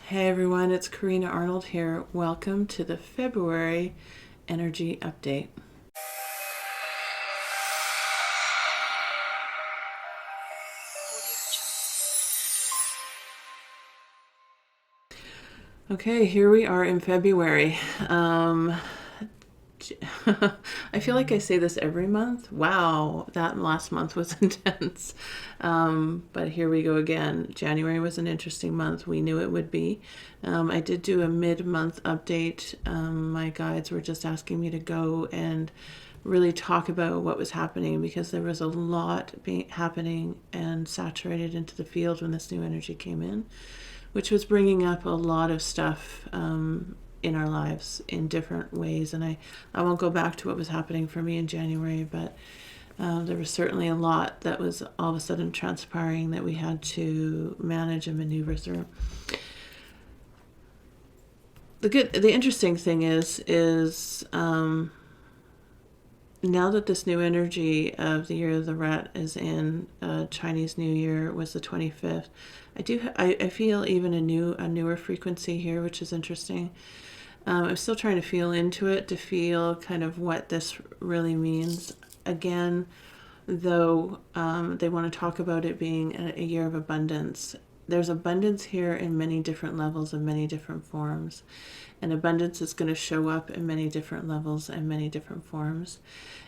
Hey everyone, it's Corinna Arnold here. Welcome to the February Energy Update. Okay, here we are in February. I feel like I say this every month. Wow, that last month was intense. But here we go again. January was an interesting month. We knew it would be. I did do a mid-month update. My guides were just asking me to go and really talk about what was happening because there was a lot happening and saturated into the field when this new energy came in, which was bringing up a lot of stuff in our lives in different ways. And I won't go back to what was happening for me in January, but there was certainly a lot that was all of a sudden transpiring that we had to manage and maneuver through. The interesting thing is now that this new energy of the year of the rat is in, Chinese New Year was the 25th. I feel even a newer frequency here, which is interesting. I'm still trying to feel into it to feel kind of what this really means. Again, though, they want to talk about it being a year of abundance. There's abundance here in many different levels and many different forms. And abundance is going to show up in many different levels and many different forms.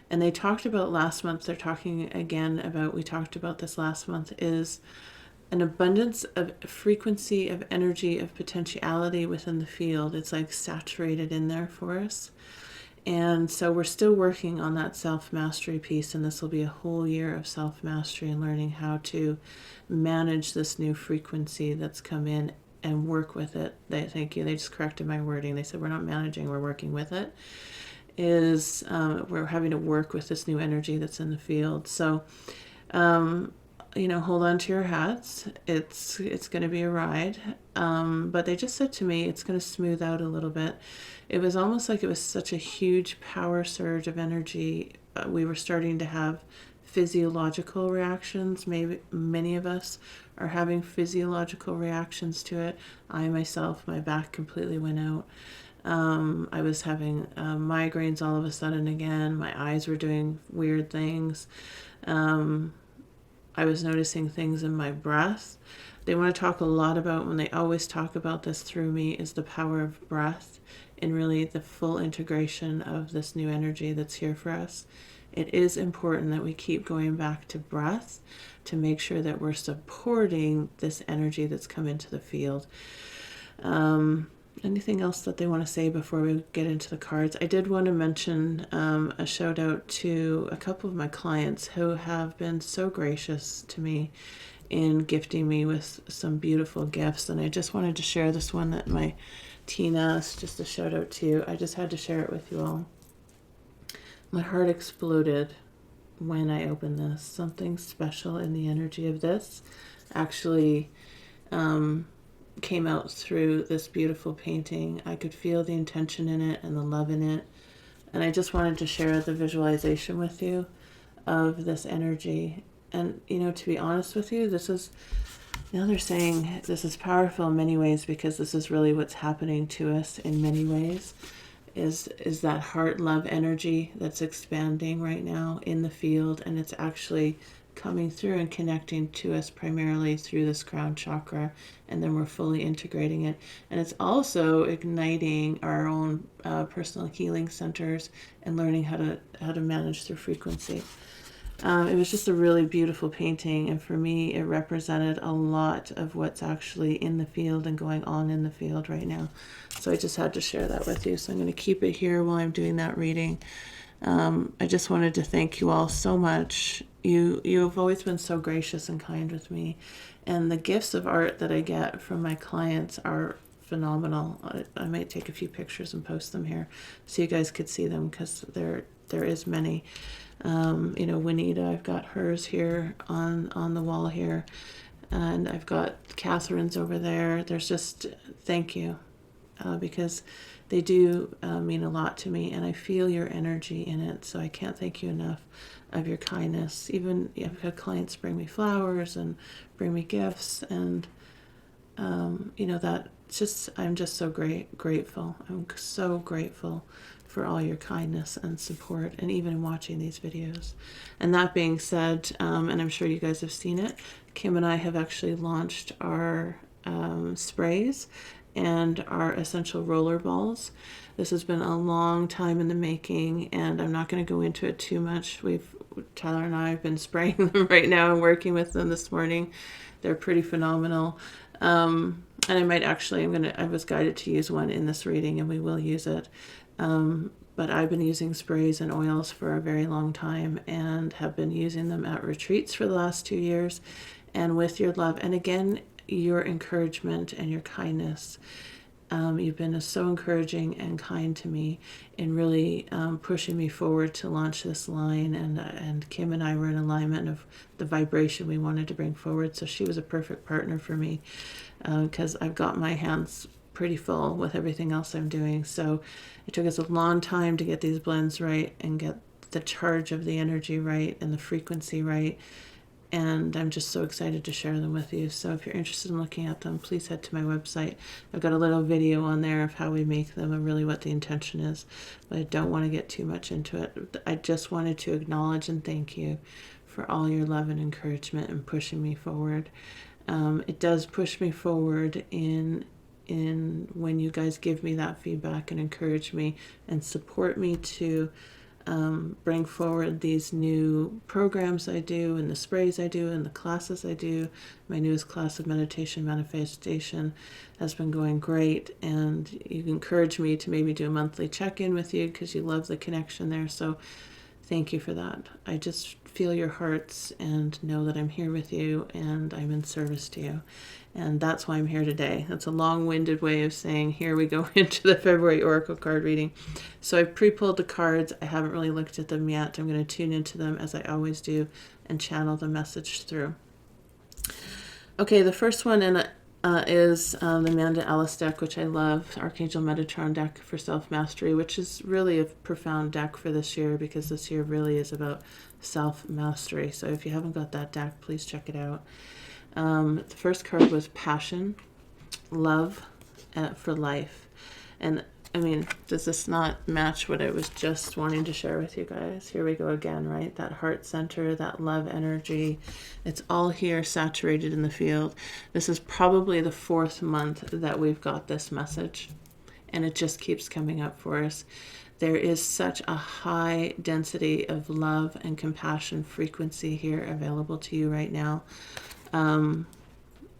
And they talked about last month, they're talking again about, we talked about this last month, is an abundance of frequency, of energy, of potentiality within the field. It's like saturated in there for us. And so we're still working on that self-mastery piece, and this will be a whole year of self-mastery and learning how to manage this new frequency that's come in and work with it. Thank you. They just corrected my wording. They said we're not managing, we're working with it. We're having to work with this new energy that's in the field. So, hold on to your hats. It's going to be a ride. But they just said to me, it's going to smooth out a little bit. It was almost like it was such a huge power surge of energy. We were starting to have physiological reactions. Maybe many of us are having physiological reactions to it. I myself, my back completely went out. I was having migraines all of a sudden again. My eyes were doing weird things. I was noticing things in my breath. They want to talk a lot about, when they always talk about this through me, is the power of breath and really the full integration of this new energy that's here for us. It is important that we keep going back to breath to make sure that we're supporting this energy that's come into the field. Anything else that they want to say before we get into the cards? I did want to mention a shout out to a couple of my clients who have been so gracious to me in gifting me with some beautiful gifts. And I just wanted to share this one that my teen asked, just a shout out to you. I just had to share it with you all. My heart exploded when I opened this. Something special in the energy of this actually came out through this beautiful painting. I could feel the intention in it and the love in it. And I just wanted to share the visualization with you of this energy. And, to be honest with you, now they're saying this is powerful in many ways because this is really what's happening to us in many ways, is that heart love energy that's expanding right now in the field. And it's actually coming through and connecting to us primarily through this crown chakra, and then we're fully integrating it. And it's also igniting our own personal healing centers and learning how to manage through frequency. It was just a really beautiful painting, and for me it represented a lot of what's actually in the field and going on in the field right now. So I just had to share that with you. So I'm going to keep it here while I'm doing that reading. I just wanted to thank you all so much. You have always been so gracious and kind with me, and the gifts of art that I get from my clients are phenomenal. I might take a few pictures and post them here so you guys could see them, because there is many. Juanita, I've got hers here on the wall here, and I've got Catherine's over there. There's just, thank you, because they do mean a lot to me, and I feel your energy in it, so I can't thank you enough of your kindness. Even I've had clients bring me flowers and bring me gifts, and that just, I'm just so grateful. I'm so grateful for all your kindness and support, and even watching these videos. And that being said, and I'm sure you guys have seen it, Kim and I have actually launched our sprays and our essential roller balls. This has been a long time in the making, and I'm not going to go into it too much. Tyler and I have been spraying them right now and working with them this morning. They're pretty phenomenal. And I might actually, I was guided to use one in this reading, and we will use it. But I've been using sprays and oils for a very long time, and have been using them at retreats for the last 2 years. And with your love, and again, your encouragement and your kindness, you've been so encouraging and kind to me in really pushing me forward to launch this line. And Kim and I were in alignment of the vibration we wanted to bring forward. So she was a perfect partner for me, because I've got my hands pretty full with everything else I'm doing. So it took us a long time to get these blends right and get the charge of the energy right and the frequency right. And I'm just so excited to share them with you. So if you're interested in looking at them, please head to my website. I've got a little video on there of how we make them and really what the intention is, but I don't want to get too much into it. I just wanted to acknowledge and thank you for all your love and encouragement and pushing me forward. It does push me forward in when you guys give me that feedback and encourage me and support me to bring forward these new programs I do, and the sprays I do, and the classes I do. My newest class of meditation manifestation has been going great, and you encourage me to maybe do a monthly check-in with you because you love the connection there. So thank you for that. I just feel your hearts and know that I'm here with you and I'm in service to you. And that's why I'm here today. That's a long-winded way of saying here we go into the February Oracle card reading. So I've pre-pulled the cards. I haven't really looked at them yet. I'm going to tune into them as I always do and channel the message through. Okay, the first one is the Amanda Ellis deck, which I love, Archangel Metatron deck for self-mastery, which is really a profound deck for this year because this year really is about self-mastery. So if you haven't got that deck, please check it out. The first card was Passion, Love for Life. And I mean, does this not match what I was just wanting to share with you guys? Here we go again, right? That heart center, that love energy. It's all here saturated in the field. This is probably the 4th month that we've got this message, and it just keeps coming up for us. There is such a high density of love and compassion frequency here available to you right now.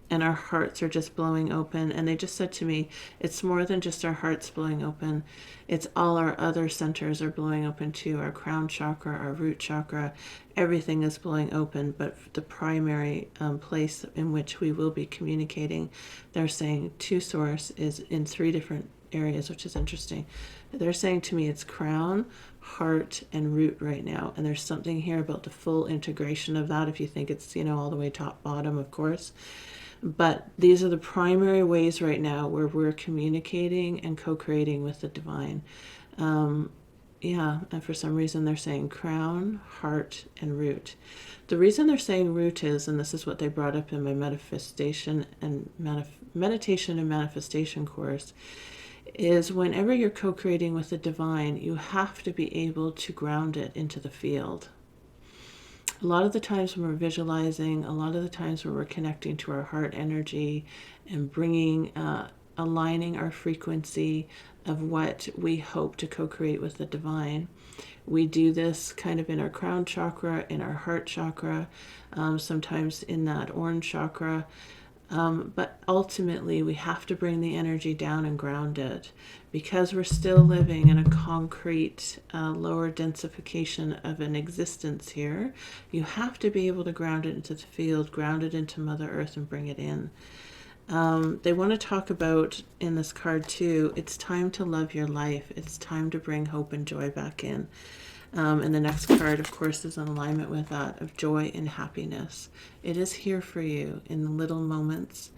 And our hearts are just blowing open. And they just said to me, it's more than just our hearts blowing open. It's all our other centers are blowing open too. Our crown chakra, our root chakra, everything is blowing open. But the primary place in which we will be communicating, they're saying to source, is in 3 different areas, which is interesting. They're saying to me it's crown, heart, and root right now. And there's something here about the full integration of that, if you think it's, all the way top, bottom, of course. But these are the primary ways right now where we're communicating and co-creating with the divine. And for some reason they're saying crown, heart, and root. The reason they're saying root is, and this is what they brought up in my meditation and manifestation course, is whenever you're co-creating with the divine, you have to be able to ground it into the field. A lot of the times when we're visualizing, a lot of the times when we're connecting to our heart energy and bringing, aligning our frequency of what we hope to co-create with the divine, we do this kind of in our crown chakra, in our heart chakra, sometimes in that orange chakra. But ultimately, we have to bring the energy down and ground it because we're still living in a concrete, lower densification of an existence here. You have to be able to ground it into the field, ground it into Mother Earth, and bring it in. They want to talk about in this card too, it's time to love your life. It's time to bring hope and joy back in. And the next card, of course, is in alignment with that of joy and happiness. It is here for you in the little moments.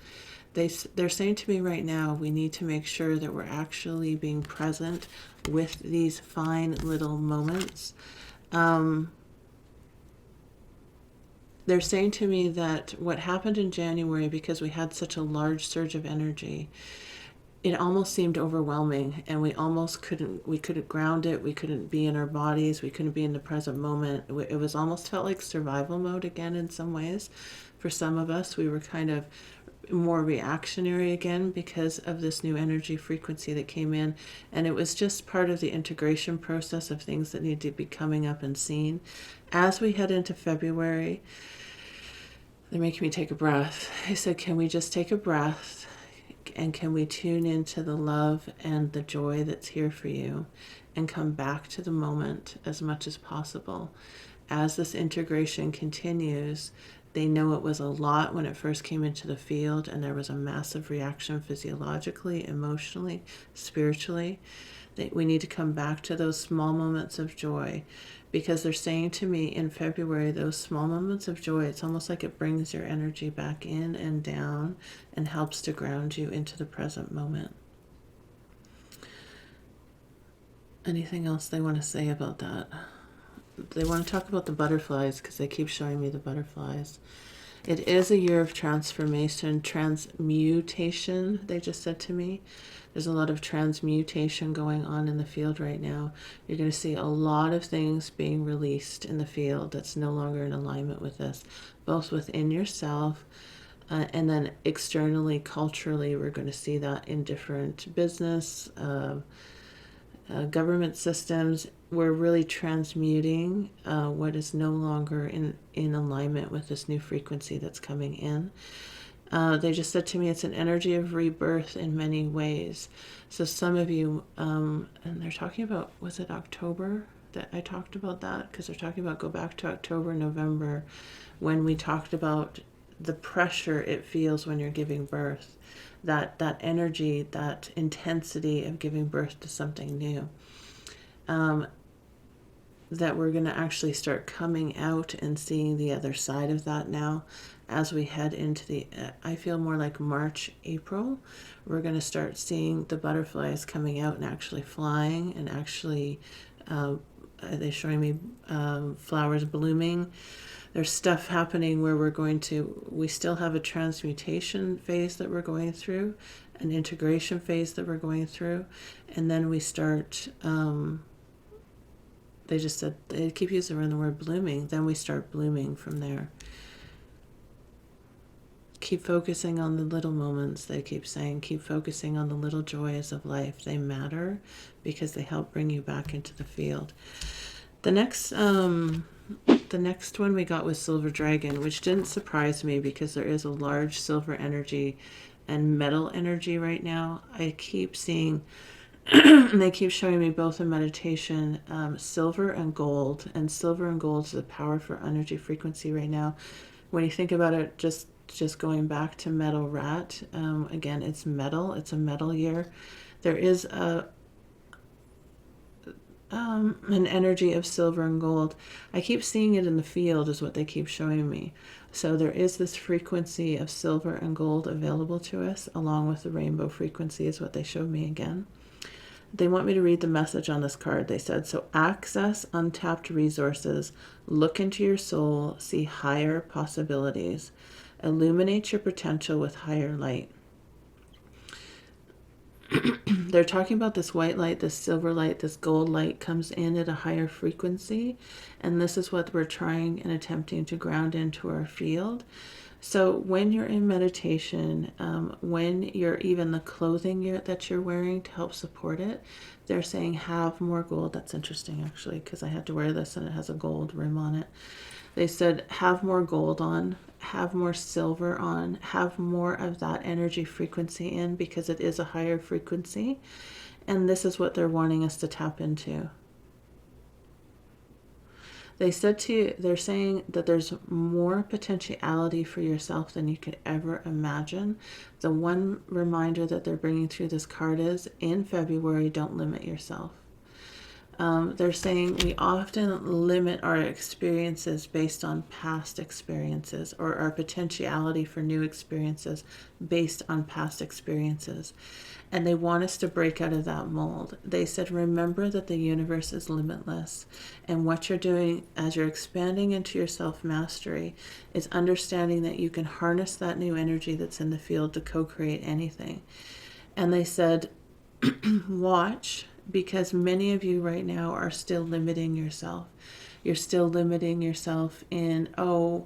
They're saying to me right now, we need to make sure that we're actually being present with these fine little moments. they're saying to me that what happened in January, because we had such a large surge of energy, it almost seemed overwhelming, and we couldn't ground it. We couldn't be in our bodies. We couldn't be in the present moment. It was almost felt like survival mode again in some ways. For some of us, we were kind of more reactionary again because of this new energy frequency that came in, and it was just part of the integration process of things that need to be coming up and seen. As we head into February, they're making me take a breath. I said, can we just take a breath, and can we tune into the love and the joy that's here for you, and come back to the moment as much as possible. As this integration continues, they know it was a lot when it first came into the field, and there was a massive reaction physiologically, emotionally, spiritually. We need to come back to those small moments of joy, because they're saying to me in February, those small moments of joy, it's almost like it brings your energy back in and down and helps to ground you into the present moment. Anything else they want to say about that? They want to talk about the butterflies, because they keep showing me the butterflies. It is a year of transformation, transmutation, they just said to me. There's a lot of transmutation going on in the field right now. You're going to see a lot of things being released in the field that's no longer in alignment with this, both within yourself and then externally, culturally. We're going to see that in different business, government systems. We're really transmuting what is no longer in alignment with this new frequency that's coming in. They just said to me it's an energy of rebirth in many ways. So some of you, and they're talking about, was it October that I talked about that? Because they're talking about go back to October, November, when we talked about the pressure it feels when you're giving birth. That energy, that intensity of giving birth to something new. That we're going to actually start coming out and seeing the other side of that now as we head into the, I feel more like March, April. We're going to start seeing the butterflies coming out and actually flying, and actually, they're showing me flowers blooming. There's stuff happening where we still have a transmutation phase that we're going through, an integration phase that we're going through, and then we start, they just said, they keep using the word blooming, then we start blooming from there. Keep focusing on the little moments, they keep saying. Keep focusing on the little joys of life. They matter because they help bring you back into the field. The next one we got was Silver Dragon, which didn't surprise me because there is a large silver energy and metal energy right now. I keep seeing, and they keep showing me both in meditation, silver and gold. And silver and gold is a powerful energy frequency right now. When you think about it, just going back to metal rat, again, it's metal. It's a metal year. There is an energy of silver and gold. I keep seeing it in the field is what they keep showing me. So there is this frequency of silver and gold available to us, along with the rainbow frequency is what they showed me again. They want me to read the message on this card. They said, so access untapped resources, look into your soul, see higher possibilities, illuminate your potential with higher light. They're talking about this white light, this silver light, this gold light comes in at a higher frequency, and this is what we're trying and attempting to ground into our field. So when you're in meditation, when you're even the clothing that you're wearing to help support it, they're saying have more gold. That's interesting actually, because I had to wear this and it has a gold rim on it. They said have more gold on, have more silver on, have more of that energy frequency in, because it is a higher frequency. And this is what they're wanting us to tap into. They said to you, they're saying that there's more potentiality for yourself than you could ever imagine. The one reminder that they're bringing through this card is, in February, don't limit yourself. They're saying we often limit our experiences based on past experiences, or our potentiality for new experiences based on past experiences. And they want us to break out of that mold. They said, remember that the universe is limitless. And what you're doing as you're expanding into your self-mastery is understanding that you can harness that new energy that's in the field to co-create anything. And they said, watch, because many of you right now are still limiting yourself. You're still limiting yourself in, for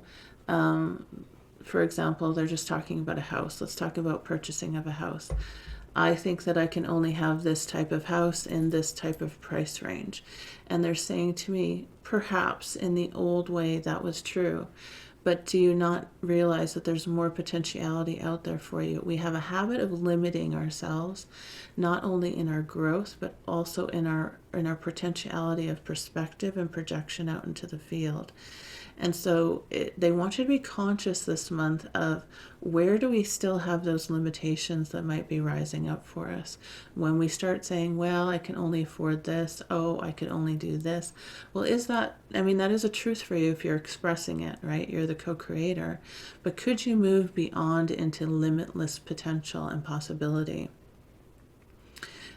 example, they're just talking about a house. Let's talk about purchasing of a house. I think that I can only have this type of house in this type of price range. And they're saying to me, perhaps in the old way that was true. But do you not realize that there's more potentiality out there for you? We have a habit of limiting ourselves, not only in our growth, but also in our potentiality of perspective and projection out into the field. And so they want you to be conscious this month of where do we still have those limitations that might be rising up for us. When we start saying, well, I can only afford this. Oh, I could only do this. Well, that is a truth for you if you're expressing it, right? You're the co-creator. But could you move beyond into limitless potential and possibility?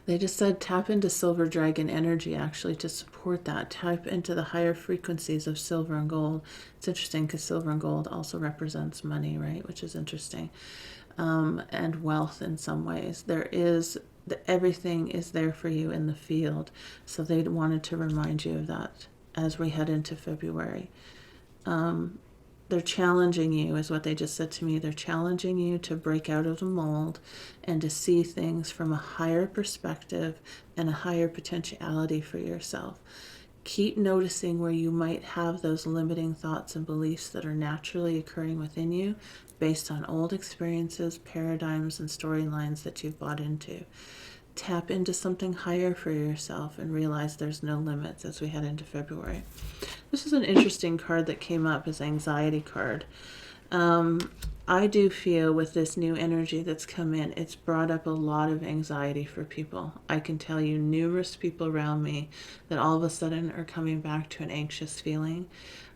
They just said tap into silver dragon energy actually to support that. Tap into the higher frequencies of silver and gold. It's interesting because silver and gold also represents money, right? Which is interesting. And wealth in some ways. Everything is there for you in the field. So they wanted to remind you of that as we head into February. They're challenging you, is what they just said to me. They're challenging you to break out of the mold and to see things from a higher perspective and a higher potentiality for yourself. Keep noticing where you might have those limiting thoughts and beliefs that are naturally occurring within you based on old experiences, paradigms, and storylines that you've bought into. Tap into something higher for yourself and realize there's no limits as we head into February. This is an interesting card that came up as anxiety card. I do feel with this new energy that's come in, it's brought up a lot of anxiety for people. I can tell you numerous people around me that all of a sudden are coming back to an anxious feeling,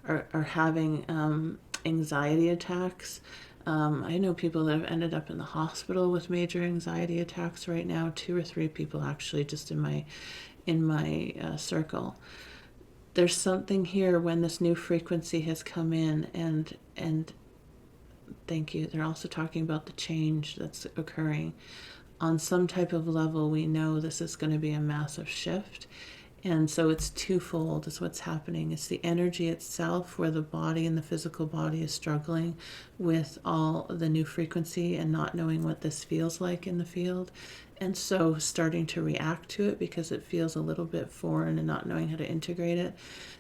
are having anxiety attacks. I know people that have ended up in the hospital with major anxiety attacks right now. 2 or 3 people actually just in my circle. There's something here when this new frequency has come in, and thank you. They're also talking about the change that's occurring. On some type of level, we know this is going to be a massive shift. And so it's twofold is what's happening. It's the energy itself where the body and the physical body is struggling with all the new frequency and not knowing what this feels like in the field. And so starting to react to it because it feels a little bit foreign and not knowing how to integrate it.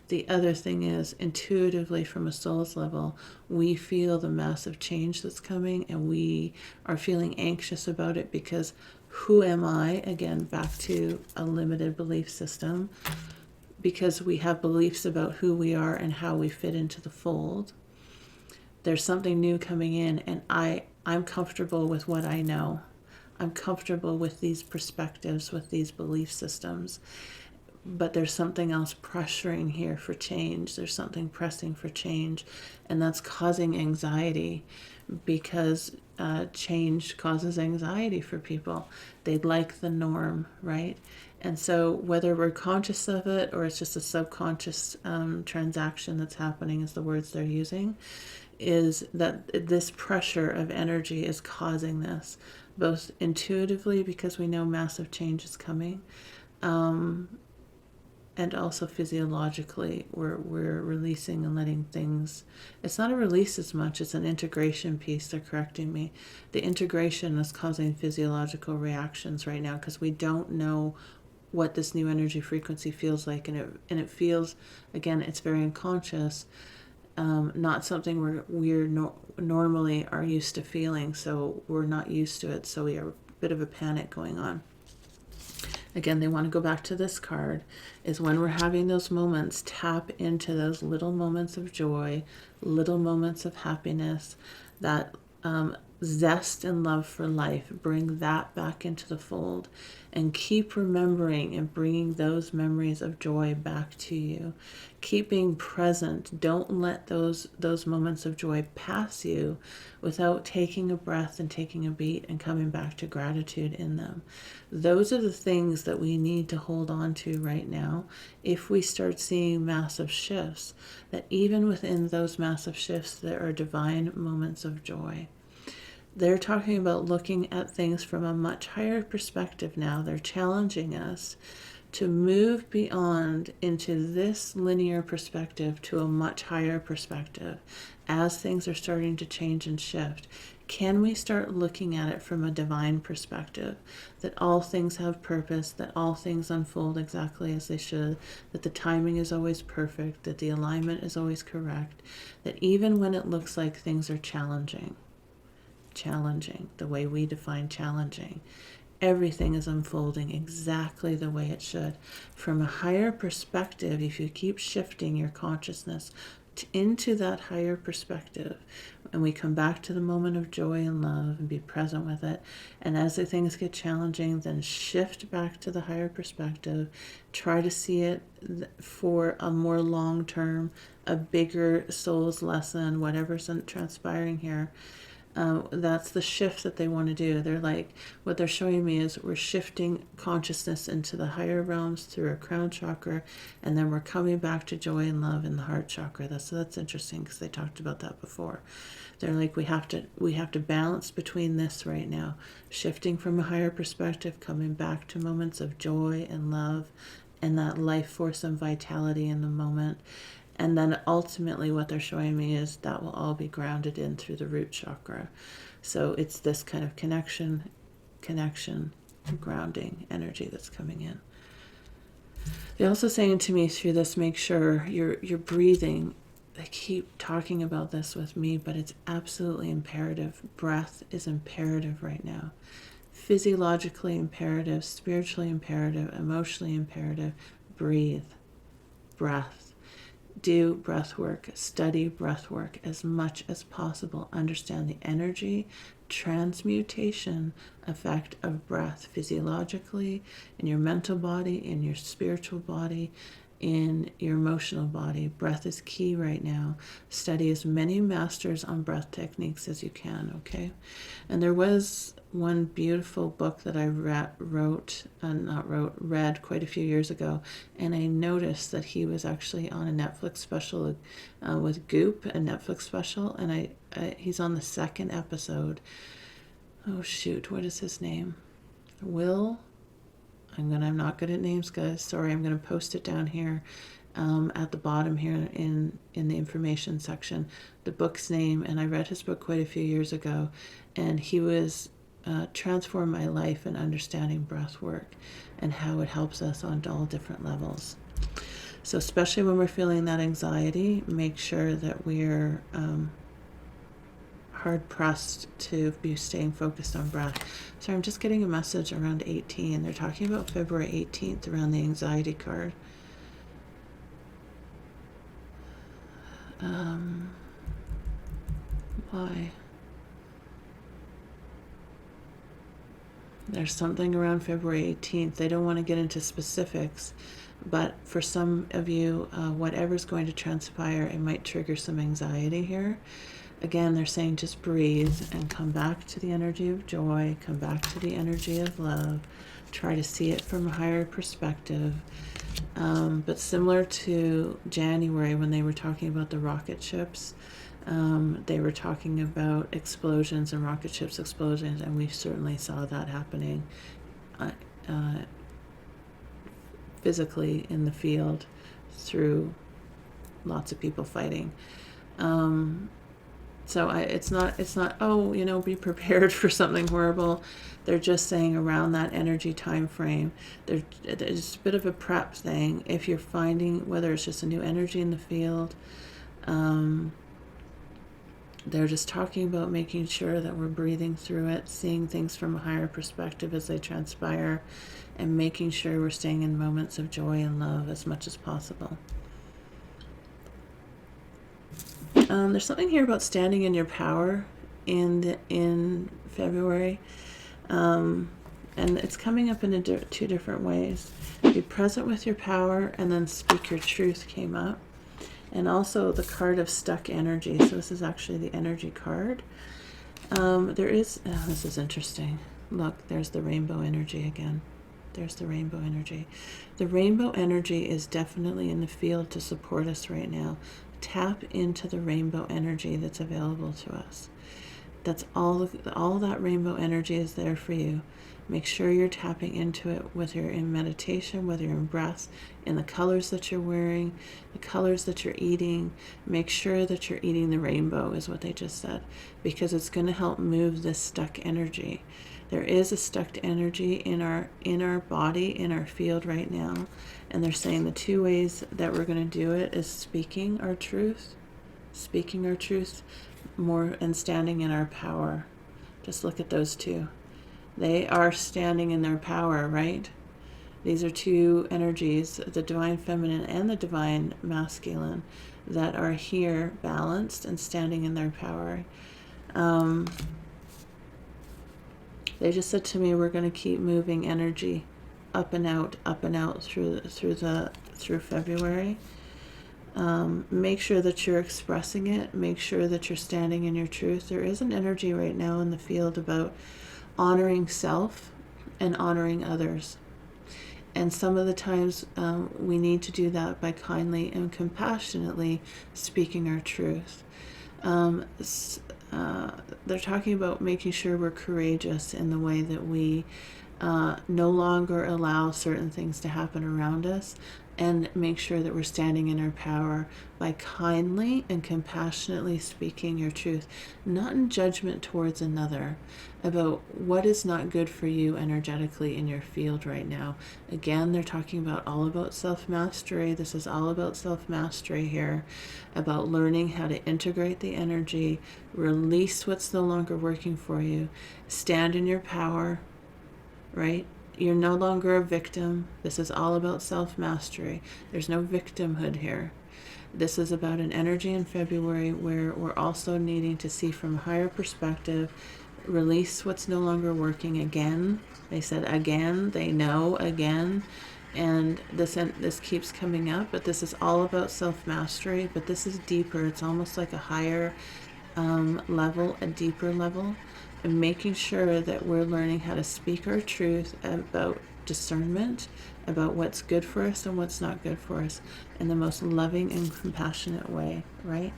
The other thing is intuitively from a soul's level, we feel the massive change that's coming and we are feeling anxious about it because who am I? Again, back to a limited belief system, because we have beliefs about who we are and how we fit into the fold. There's something new coming in, and I'm comfortable with what I know. I'm comfortable with these perspectives, with these belief systems. But there's something else pressuring here for change. There's something pressing for change, and that's causing anxiety because change causes anxiety for people. They like the norm, right? And so whether we're conscious of it or it's just a subconscious transaction that's happening is the words they're using, is that this pressure of energy is causing this, both intuitively because we know massive change is coming, and also physiologically, we're releasing and letting things. It's not a release as much, it's an integration piece. They're correcting me. The integration is causing physiological reactions right now because we don't know what this new energy frequency feels like. And it feels, again, it's very unconscious, not something we're normally are used to feeling. So we're not used to it. So we have a bit of a panic going on. Again, they want to go back to this card, is when we're having those moments, tap into those little moments of joy, little moments of happiness, that zest and love for life. Bring that back into the fold and keep remembering and bringing those memories of joy back to you. Keep being present. Don't let those moments of joy pass you without taking a breath and taking a beat and coming back to gratitude in them. Those are the things that we need to hold on to right now if we start seeing massive shifts, that even within those massive shifts there are divine moments of joy. They're talking about looking at things from a much higher perspective now. They're challenging us to move beyond into this linear perspective to a much higher perspective as things are starting to change and shift. Can we start looking at it from a divine perspective, that all things have purpose, that all things unfold exactly as they should, that the timing is always perfect, that the alignment is always correct, that even when it looks like things are challenging, the way we define challenging, everything is unfolding exactly the way it should. From a higher perspective, if you keep shifting your consciousness into that higher perspective, and we come back to the moment of joy and love and be present with it, and as the things get challenging, then shift back to the higher perspective, try to see it for a more long term, a bigger soul's lesson, whatever's transpiring here. That's the shift that they want to do. They're like, what they're showing me is we're shifting consciousness into the higher realms through our crown chakra, and then we're coming back to joy and love in the heart chakra. That's interesting because they talked about that before. They're like, we have to balance between this right now, shifting from a higher perspective, coming back to moments of joy and love and that life force and vitality in the moment. And then ultimately what they're showing me is that will all be grounded in through the root chakra. So it's this kind of connection, grounding energy that's coming in. They're also saying to me through this, make sure you're breathing. They keep talking about this with me, but it's absolutely imperative. Breath is imperative right now. Physiologically imperative, spiritually imperative, emotionally imperative. Breathe. Breath. Do breath work, study breath work as much as possible. Understand the energy transmutation effect of breath physiologically, in your mental body, in your spiritual body, in your emotional body. Breath is key right now. Study as many masters on breath techniques as you can, okay? And there was one beautiful book that I read quite a few years ago, and I noticed that he was actually on a Netflix special with Goop, a Netflix special, and he's on the second episode. Oh shoot, what is his name? I'm not good at names, guys. Sorry, I'm going to post it down here at the bottom here in the information section, the book's name. And I read his book quite a few years ago, and he was transformed my life in understanding breath work and how it helps us on all different levels. So especially when we're feeling that anxiety, make sure that we're hard pressed to be staying focused on breath. So I'm just getting a message around 18. They're talking about February 18th around the anxiety card. Why? There's something around February 18th. They don't want to get into specifics, but for some of you, whatever's going to transpire, it might trigger some anxiety here. Again, they're saying just breathe and come back to the energy of joy, come back to the energy of love, try to see it from a higher perspective. But similar to January when they were talking about the rocket ships, they were talking about explosions and rocket ships explosions, and we certainly saw that happening physically in the field through lots of people fighting. So it's not, be prepared for something horrible. They're just saying around that energy time frame, there's a bit of a prep thing. If you're finding, whether it's just a new energy in the field, they're just talking about making sure that we're breathing through it, seeing things from a higher perspective as they transpire, and making sure we're staying in moments of joy and love as much as possible. There's something here about standing in your power in February. And it's coming up in two different ways. Be present with your power, and then speak your truth came up. And also the card of stuck energy. So this is actually the energy card. This is interesting. Look, there's the rainbow energy again. There's the rainbow energy. The rainbow energy is definitely in the field to support us right now. Tap into the rainbow energy that's available to us. That's all that rainbow energy is there for you. Make sure you're tapping into it, whether you're in meditation, whether you're in breaths, in the colors that you're wearing, the colors that you're eating. Make sure that you're eating the rainbow, is what they just said, because it's going to help move this stuck energy. There is a stuck energy in our body, in our field right now, and they're saying the two ways that we're going to do it is speaking our truth more, and standing in our power. Just look at those two. They are standing in their power, right? These are two energies, the divine feminine and the divine masculine, that are here balanced and standing in their power. They just said to me, we're going to keep moving energy up and out through February. Make sure that you're expressing it. Make sure that you're standing in your truth. There is an energy right now in the field about honoring self and honoring others. And some of the times we need to do that by kindly and compassionately speaking our truth. They're talking about making sure we're courageous in the way that we no longer allow certain things to happen around us, and make sure that we're standing in our power by kindly and compassionately speaking your truth, not in judgment towards another, about what is not good for you energetically in your field right now. Again, they're talking about all about self-mastery. This is all about self-mastery here, about learning how to integrate the energy, release what's no longer working for you, stand in your power, right? You're no longer a victim. This is all about self-mastery. There's no victimhood here. This is about an energy in February where we're also needing to see from a higher perspective, release what's no longer working again. They said again, they know again. And this keeps coming up, but this is all about self-mastery, but this is deeper. It's almost like a higher level, a deeper level. And making sure that we're learning how to speak our truth about discernment, about what's good for us and what's not good for us, in the most loving and compassionate way, right?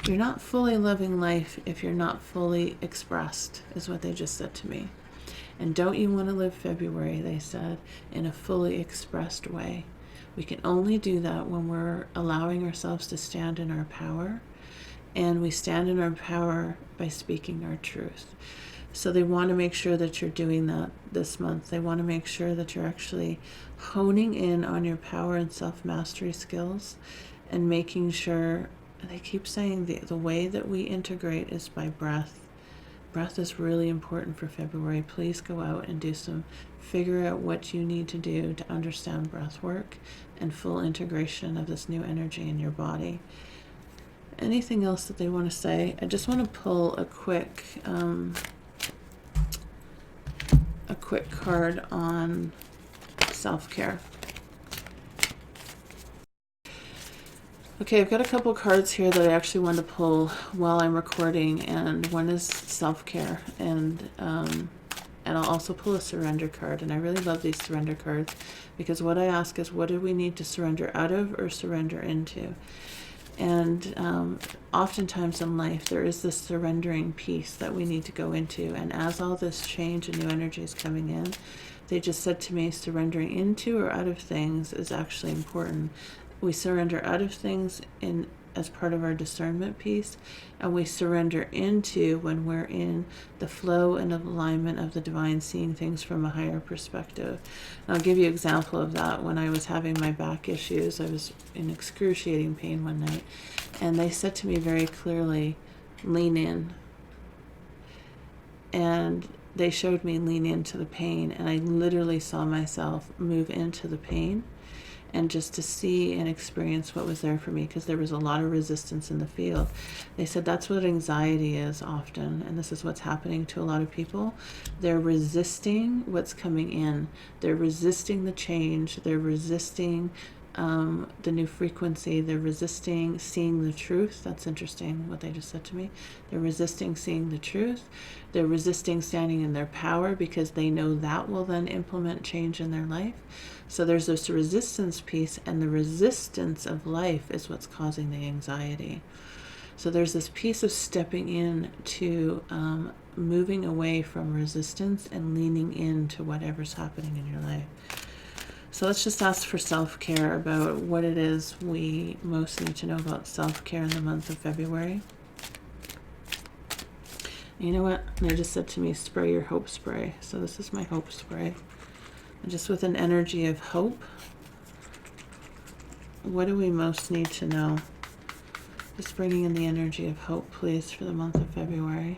You're not fully living life if you're not fully expressed, is what they just said to me. And don't you want to live February, they said, in a fully expressed way. We can only do that when we're allowing ourselves to stand in our power. And we stand in our power by speaking our truth. So they want to make sure that you're doing that this month. They want to make sure that you're actually honing in on your power and self-mastery skills, and making sure, they keep saying the way that we integrate is by breath. Breath is really important for February. Please go out and figure out what you need to do to understand breath work and full integration of this new energy in your body. Anything else that they want to say? I just want to pull a quick card on self-care. Okay, I've got a couple cards here that I actually want to pull while I'm recording, and one is self-care, and I'll also pull a surrender card. And I really love these surrender cards, because what I ask is, what do we need to surrender out of or surrender into? And oftentimes in life, there is this surrendering piece that we need to go into. And as all this change and new energy is coming in, they just said to me, surrendering into or out of things is actually important. We surrender out of things as part of our discernment piece, and we surrender into when we're in the flow and alignment of the divine, seeing things from a higher perspective. And I'll give you an example of that. When I was having my back issues, I was in excruciating pain one night, and they said to me very clearly, lean in. And they showed me lean into the pain, and I literally saw myself move into the pain. and just to see and experience what was there for me, because there was a lot of resistance in the field. They said that's what anxiety is often, and this is what's happening to a lot of people. They're resisting what's coming in. They're resisting the change. They're resisting the new frequency. They're resisting seeing the truth. That's interesting what they just said to me. They're resisting seeing the truth. They're resisting standing in their power, because they know that will then implement change in their life. So there's this resistance piece, and the resistance of life is what's causing the anxiety. So there's this piece of stepping in to moving away from resistance and leaning into whatever's happening in your life. So let's just ask for self-care, about what it is we most need to know about self-care in the month of February. You know what? They just said to me, spray your hope spray. So this is my hope spray. And just with an energy of hope, what do we most need to know? Just bringing in the energy of hope, please, for the month of February.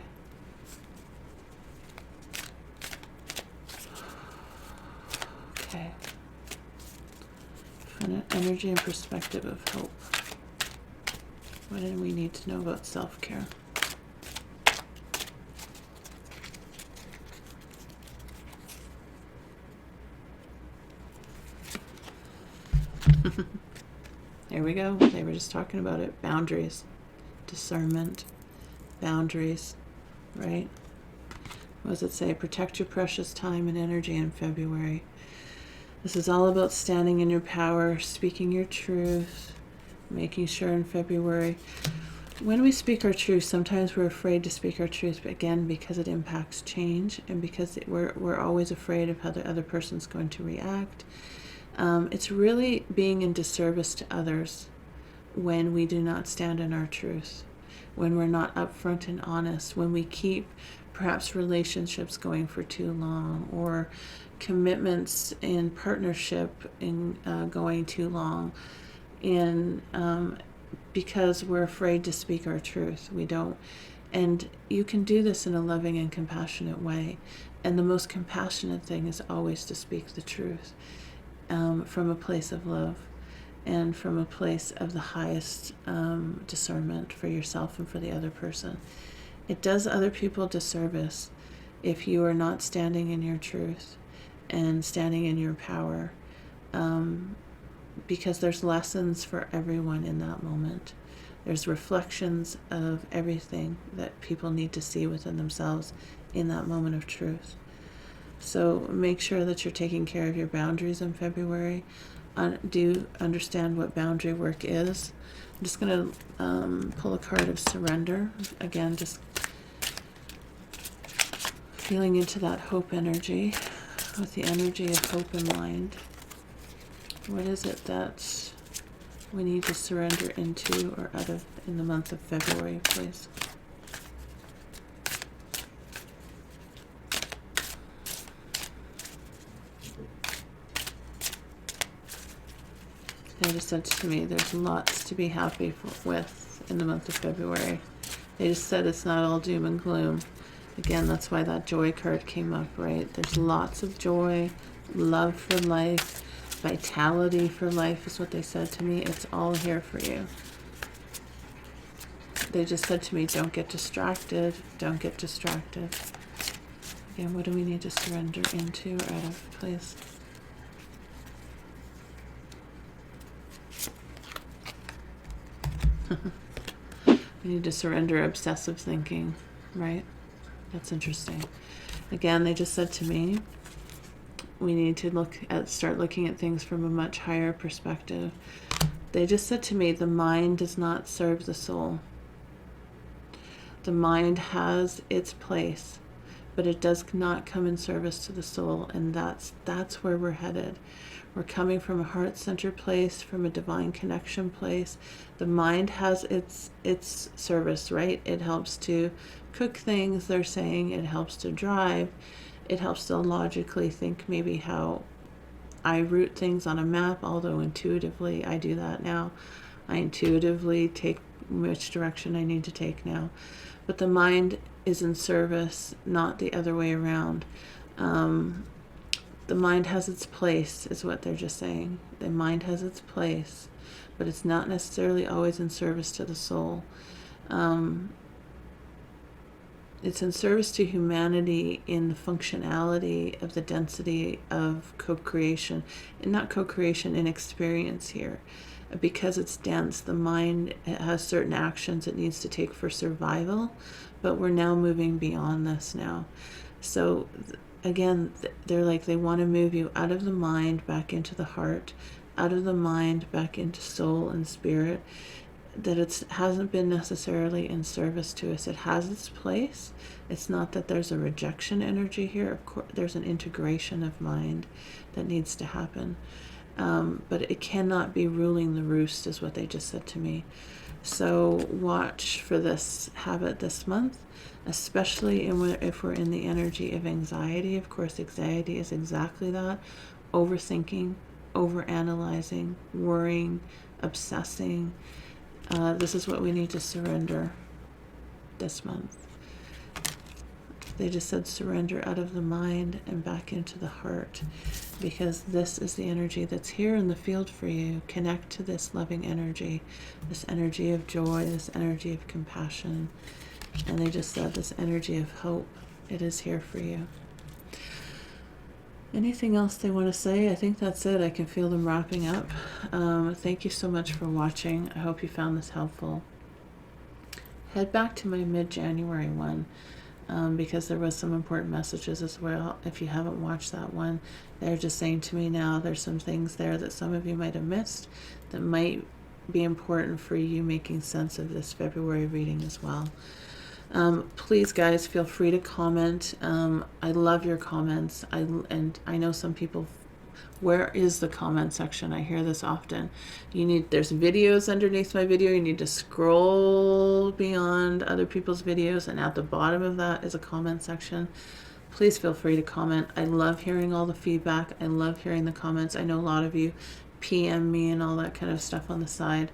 Okay. An energy and perspective of hope. What do we need to know about self-care? There we go. They were just talking about it. Boundaries, discernment, boundaries, right? What does it say? Protect your precious time and energy in February. This is all about standing in your power, speaking your truth, making sure in February. When we speak our truth, sometimes we're afraid to speak our truth, but again, because it impacts change, and because we're always afraid of how the other person's going to react. It's really being in disservice to others when we do not stand in our truth, when we're not upfront and honest, when we keep perhaps relationships going for too long, or commitments in partnership in going too long, and because we're afraid to speak our truth. We don't. And you can do this in a loving and compassionate way. And the most compassionate thing is always to speak the truth. From a place of love, and from a place of the highest discernment for yourself and for the other person. It does other people disservice if you are not standing in your truth and standing in your power, because there's lessons for everyone in that moment. There's reflections of everything that people need to see within themselves in that moment of truth. So make sure that you're taking care of your boundaries in February. Do understand what boundary work is. I'm just going to pull a card of surrender. Again, just feeling into that hope energy, with the energy of hope in mind. What is it that we need to surrender into or out of in the month of February, please? They just said to me, there's lots to be happy with in the month of February. They just said it's not all doom and gloom. Again, that's why that joy card came up, right? There's lots of joy, love for life, vitality for life is what they said to me. It's all here for you. They just said to me, don't get distracted. Don't get distracted. Again, what do we need to surrender into or out of, please? We need to surrender obsessive thinking, right? That's interesting. Again, they just said to me, we need to start looking at things from a much higher perspective. They just said to me, the mind does not serve the soul. The mind has its place, but it does not come in service to the soul, and that's where we're headed. We're coming from a heart-centered place, from a divine connection place. The mind has its service, right? It helps to cook things, they're saying. It helps to drive. It helps to logically think maybe how I route things on a map, although intuitively I do that now. I intuitively take which direction I need to take now. But the mind is in service, not the other way around. The mind has its place, is what they're just saying. The mind has its place, but it's not necessarily always in service to the soul. It's in service to humanity in the functionality of the density of co-creation, and not co-creation in experience here. Because it's dense, the mind has certain actions it needs to take for survival, but we're now moving beyond this now. So again, they're like, they want to move you out of the mind back into the heart, out of the mind back into soul and spirit. That it hasn't been necessarily in service to us. It has its place. It's not that there's a rejection energy here. Of course, there's an integration of mind that needs to happen. But it cannot be ruling the roost, is what they just said to me. So watch for this habit this month, especially if we're in the energy of anxiety. Of course, anxiety is exactly that: overthinking, overanalyzing, worrying, obsessing. This is what we need to surrender this month. They just said surrender out of the mind and back into the heart, because this is the energy that's here in the field for you. Connect to this loving energy, this energy of joy, this energy of compassion. And they just said this energy of hope. It is here for you. Anything else they want to say? I think that's it. I can feel them wrapping up. Thank you so much for watching. I hope you found this helpful. Head back to my mid-January one, because there was some important messages as well. If you haven't watched that one, they're just saying to me now there's some things there that some of you might have missed that might be important for you making sense of this February reading as well. Please, guys, feel free to comment. I love your comments. And I know some people, where is the comment section? I hear this often. There's videos underneath my video. You need to scroll beyond other people's videos, and at the bottom of that is a comment section. Please feel free to comment. I love hearing all the feedback. I love hearing the comments. I know a lot of you PM me and all that kind of stuff on the side.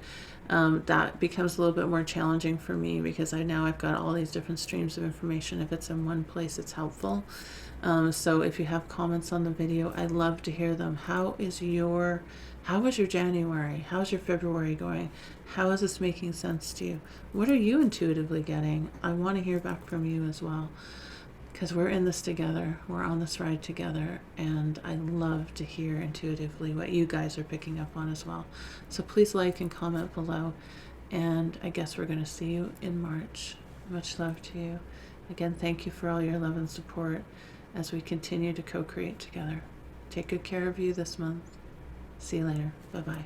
That becomes a little bit more challenging for me, because I've got all these different streams of information. If it's in one place, it's helpful. So if you have comments on the video, I'd love to hear them. How was your January? How's your February going? How is this making sense to you? What are you intuitively getting? I want to hear back from you as well, because we're in this together. We're on this ride together, and I love to hear intuitively what you guys are picking up on as well. So please like and comment below, and I guess we're going to see you in March. Much love to you. Again, thank you for all your love and support as we continue to co-create together. Take good care of you this month. See you later. Bye-bye.